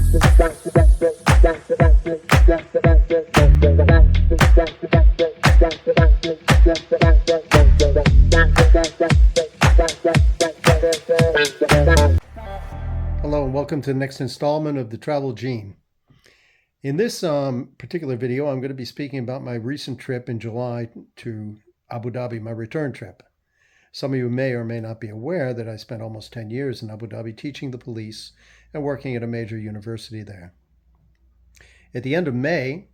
Hello and welcome to the next installment of the Travel Gene. In this particular video, I'm going to be speaking about my recent trip in July to Abu Dhabi, my return trip. Some of you may or may not be aware that I spent almost 10 years in Abu Dhabi teaching the police and working at a major university there. At the end of May,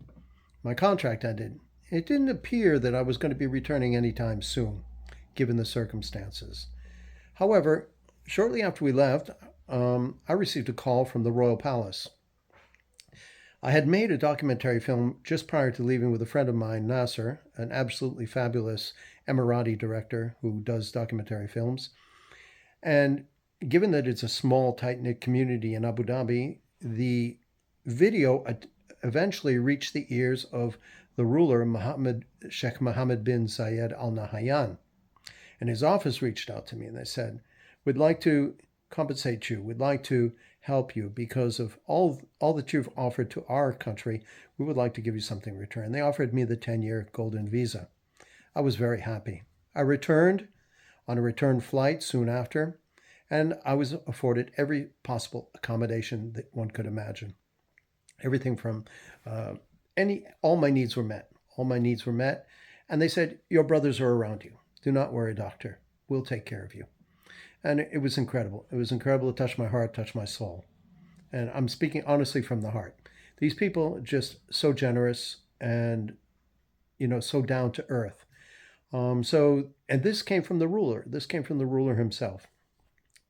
my contract ended. It didn't appear that I was going to be returning anytime soon, given the circumstances. However, shortly after we left, I received a call from the Royal Palace. I had made a documentary film just prior to leaving with a friend of mine, Nasser, an absolutely fabulous Emirati director who does documentary films. And given that it's a small, tight-knit community in Abu Dhabi, the video eventually reached the ears of the ruler, Sheikh Mohammed bin Zayed Al Nahyan. And his office reached out to me and they said, "We'd like to compensate you. We'd like to help you because of all that you've offered to our country. We would like to give you something in return." They offered me the 10-year golden visa. I was very happy. I returned on a return flight soon after, and I was afforded every possible accommodation that one could imagine. Everything from all my needs were met. All my needs were met. And they said, "Your brothers are around you. Do not worry, doctor. We'll take care of you." And it was incredible. It was incredible to touch my heart, touch my soul. And I'm speaking honestly from the heart. These people just so generous and, so down to earth. And this came from the ruler. This came from the ruler himself.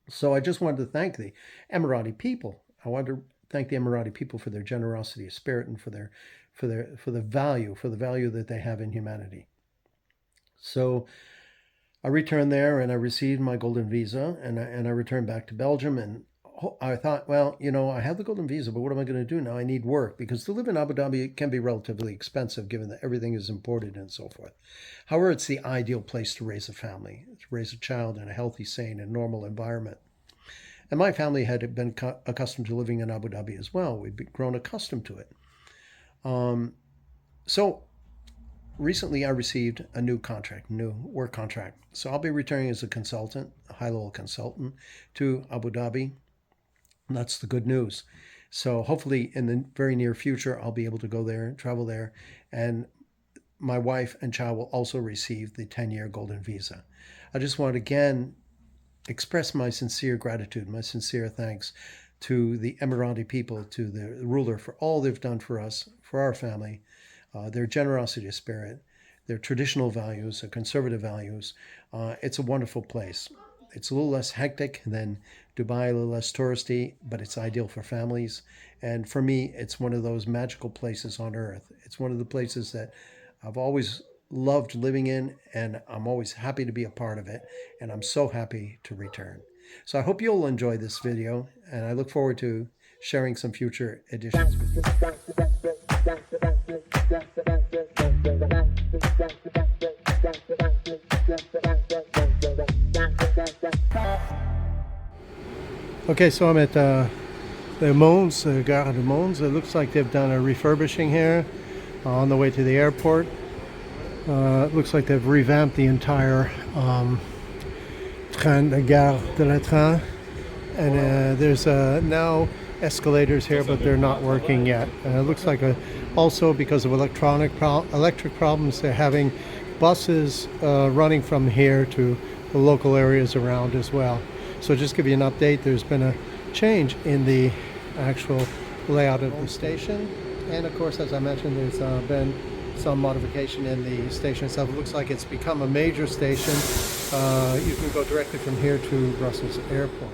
So I just wanted to thank the Emirati people. I wanted to thank the Emirati people for their generosity of spirit and for the value that they have in humanity. So I returned there and I received my golden visa and I returned back to Belgium, and I thought, well, I have the golden visa, but what am I going to do now? I need work, because to live in Abu Dhabi can be relatively expensive given that everything is imported and so forth. However, it's the ideal place to raise a family, to raise a child in a healthy, sane, and normal environment. And my family had been accustomed to living in Abu Dhabi as well. We'd grown accustomed to it. So recently I received a new work contract. So I'll be returning as a consultant, a high-level consultant to Abu Dhabi. And that's the good news. So hopefully in the very near future, I'll be able to go there, travel there, and my wife and child will also receive the 10-year golden visa. I just want to again express my sincere gratitude, my sincere thanks to the Emirati people, to the ruler for all they've done for us, for our family, their generosity of spirit, their traditional values, their conservative values. It's a wonderful place. It's a little less hectic than Dubai, a little less touristy, but it's ideal for families. And for me, it's one of those magical places on earth. It's one of the places that I've always loved living in, and I'm always happy to be a part of it. And I'm so happy to return. So I hope you'll enjoy this video, and I look forward to sharing some future editions with you. Okay, so I'm at the Mons, Gare de Mons. It looks like they've done a refurbishing here on the way to the airport. It looks like they've revamped the entire Gare de la Train. And there's now escalators here, but they're not working yet. It looks like also because of electric problems, they're having buses running from here to the local areas around as well. So just to give you an update, there's been a change in the actual layout of the station. And of course, as I mentioned, there's been some modification in the station itself. It looks like it's become a major station. You can go directly from here to Brussels Airport.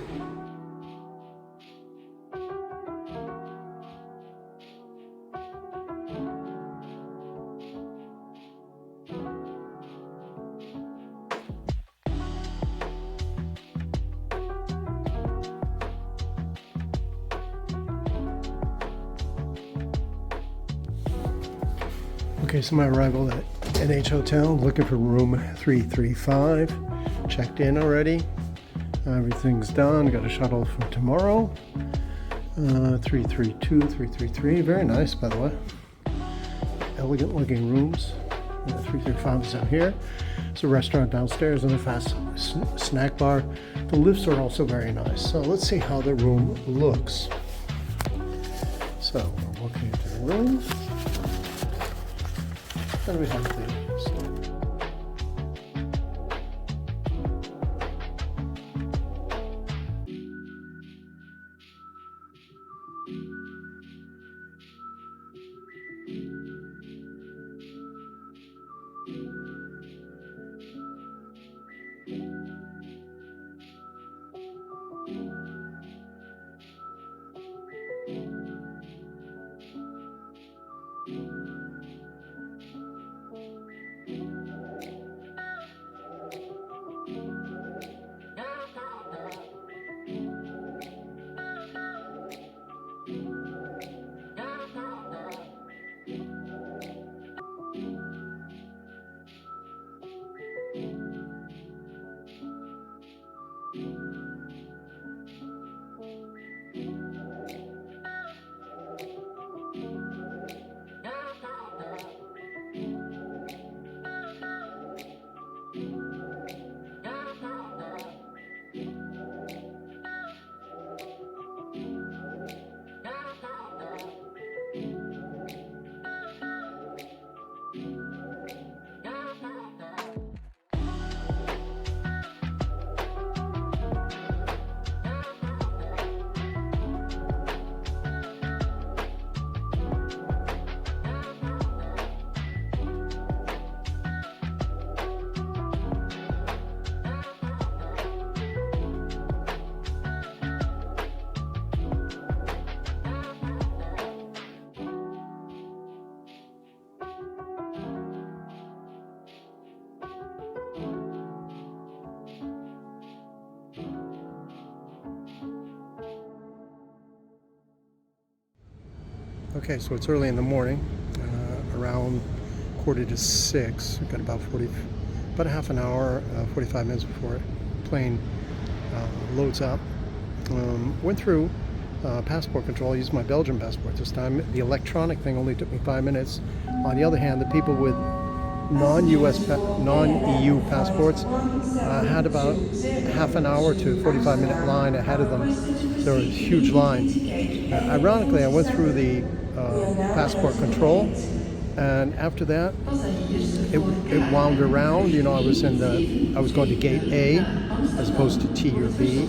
Okay, so my arrival at NH Hotel, looking for room 335. Checked in already. Everything's done. Got a shuttle for tomorrow. 332, 333. Very nice, by the way. Elegant looking rooms. 335 is down here. It's a restaurant downstairs and a fast snack bar. The lifts are also very nice. So let's see how the room looks. So we're walking into the room. And we have the Okay, so it's early in the morning, around 5:45. We've got about a half an hour, 45 minutes before the plane loads up. Went through passport control. I used my Belgian passport this time. The electronic thing only took me 5 minutes. On the other hand, the people with non-EU passports had about half an hour to 45-minute line ahead of them. So there was a huge line. Ironically, I went through the passport control, and after that, it wound around. You know, I was going to gate A as opposed to T or B,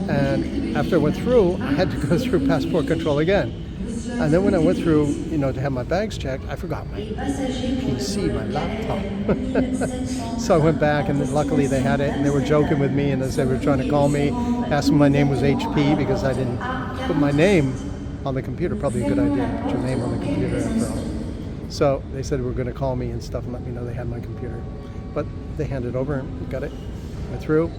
and after I went through, I had to go through passport control again. And then when I went through, you know, to have my bags checked, I forgot my PC, my laptop. So I went back, and luckily they had it, and they were joking with me, and as they were trying to call me, asking my name was HP because I didn't put my name on the computer. Probably a good idea to put your name on the computer after all. So they said they were going to call me and stuff and let me know they had my computer. But they handed over and got it. Went through.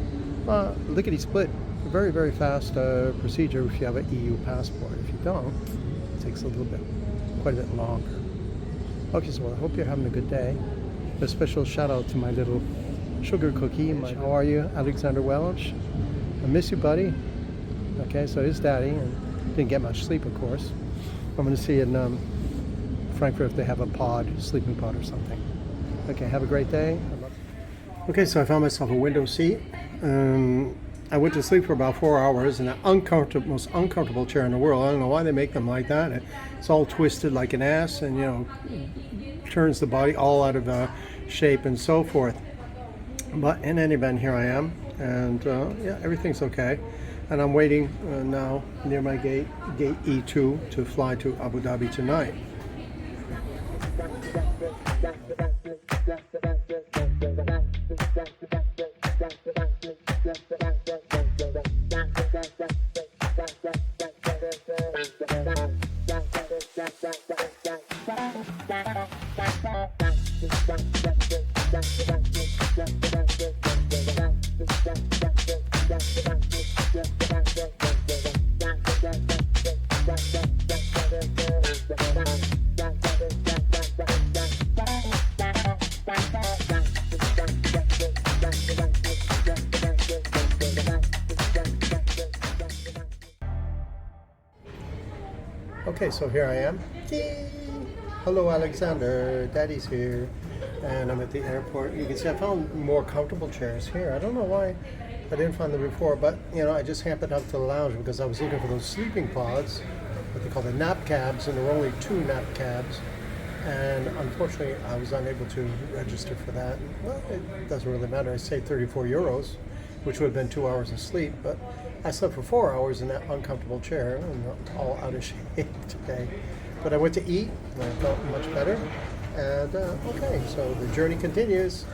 Lickety split. A very, very fast procedure if you have an EU passport. If you don't, it takes quite a bit longer. Okay, so I hope you're having a good day. A special shout out to my little sugar cookie. How are you, Alexander Welch? I miss you, buddy. Okay, so here's Daddy, and didn't get much sleep, of course. I'm going to see in Frankfurt if they have a sleeping pod or something. Okay, have a great day. Okay, so I found myself a window seat. I went to sleep for about 4 hours in the most uncomfortable chair in the world. I don't know why they make them like that. It's all twisted like an ass, and you know, turns the body all out of shape and so forth. But in any event, here I am, and yeah, everything's okay. And I'm waiting now near my gate E2, to fly to Abu Dhabi tonight. Okay, so here I am. Yay! Hello, Alexander. Daddy's here. And I'm at the airport. You can see I found more comfortable chairs here. I don't know why I didn't find them before, but you know, I just happened up to the lounge because I was looking for those sleeping pods, what they call the nap cabs, and there were only 2 nap cabs. And unfortunately, I was unable to register for that. Well, it doesn't really matter. I saved 34 euros, which would have been 2 hours of sleep, but I slept for 4 hours in that uncomfortable chair. I'm all out of shape today. But I went to eat, and I felt much better. And okay, so the journey continues.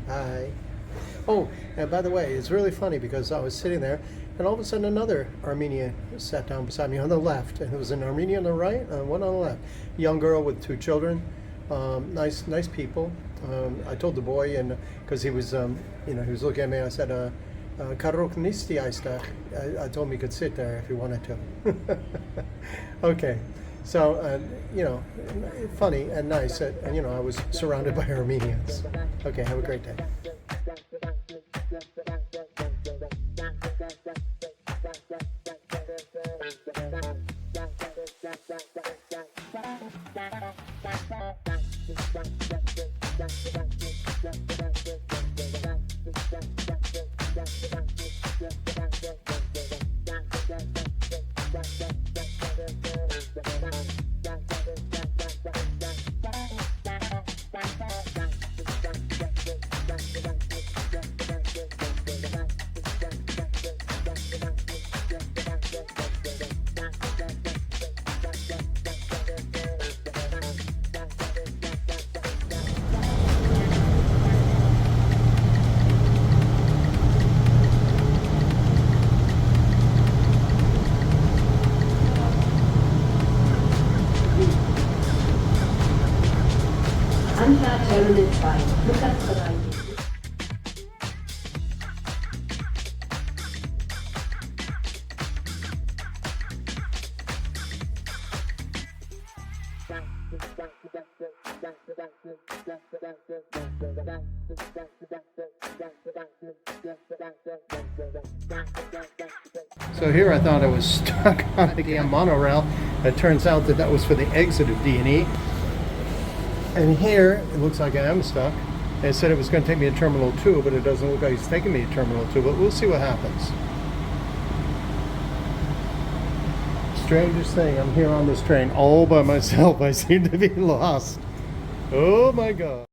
Bye. Oh, and by the way, it's really funny because I was sitting there, and all of a sudden another Armenian sat down beside me on the left, and it was an Armenian on the right and one on the left. Young girl with 2 children, nice people. I told the boy, and because he was, he was looking at me, I said, "Karoknisti aistach." I told him he could sit there if he wanted to. Okay, so funny and nice, and I was surrounded by Armenians. Okay, have a great day. So here I thought I was stuck on the damn monorail. It turns out that was for the exit of D&E. And here, it looks like I am stuck. It said it was going to take me to Terminal 2, but it doesn't look like it's taking me to Terminal 2, but we'll see what happens. Strangest thing, I'm here on this train all by myself. I seem to be lost. Oh my God.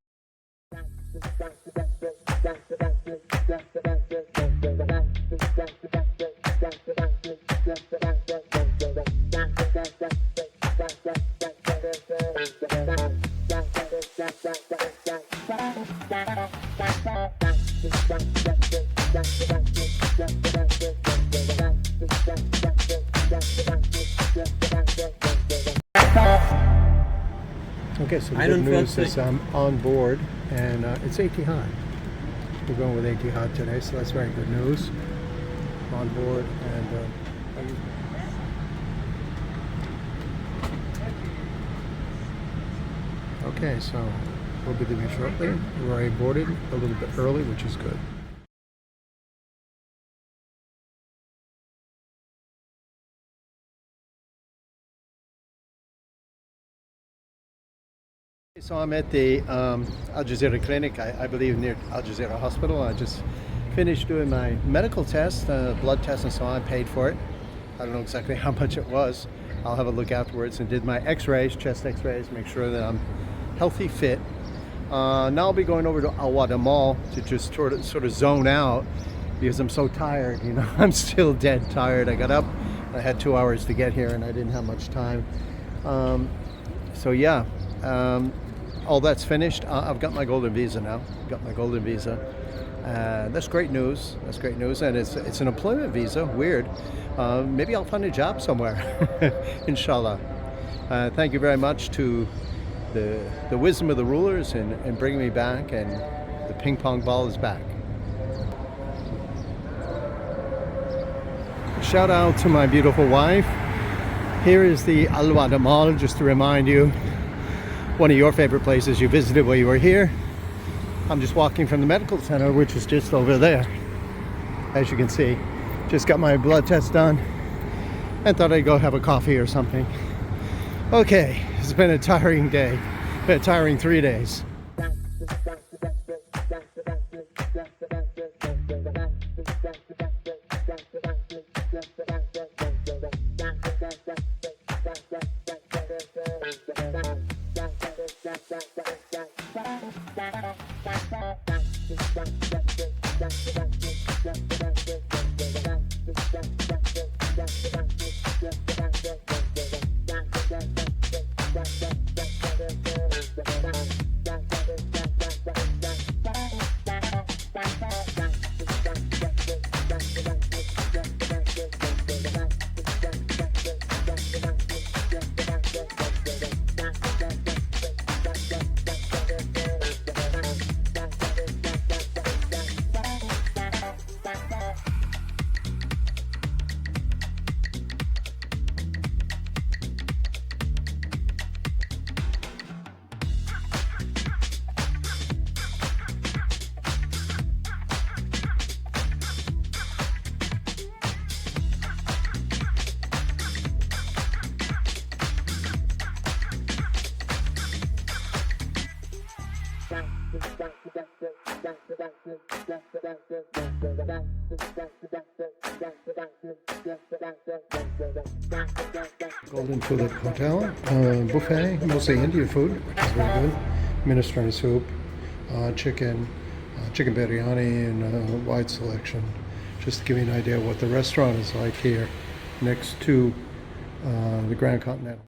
Okay, so the good news is I'm on board, and it's Etihad. We're going with Etihad today, so that's very good news. I'm on board, and okay, so we'll be leaving shortly. We're already boarded a little bit early, which is good. So I'm at the Al Jazeera clinic, I believe near Al Jazeera Hospital. I just finished doing my medical test, blood test and so on. I paid for it. I don't know exactly how much it was. I'll have a look afterwards, and did my x-rays, chest x-rays, make sure that I'm healthy, fit. Now I'll be going over to Al Wada Mall to just sort of zone out because I'm so tired, I'm still dead tired. I got up, I had 2 hours to get here and I didn't have much time. So yeah. All that's finished. I've got my golden visa now. That's great news. And it's an employment visa. Weird. Maybe I'll find a job somewhere. Inshallah. Thank you very much to the wisdom of the rulers in bringing me back, and the ping pong ball is back. Shout out to my beautiful wife. Here is the Al Wada Mall, just to remind you, one of your favorite places you visited while you were here. I'm just walking from the medical center, which is just over there. As you can see, just got my blood test done, and thought I'd go have a coffee or something. Okay, it's been a tiring day. Been a tiring 3 days. Golden Tulip Hotel, buffet, mostly Indian food, which is very good. Minestrone soup, chicken biryani, and a wide selection. Just to give you an idea of what the restaurant is like here next to the Grand Continental.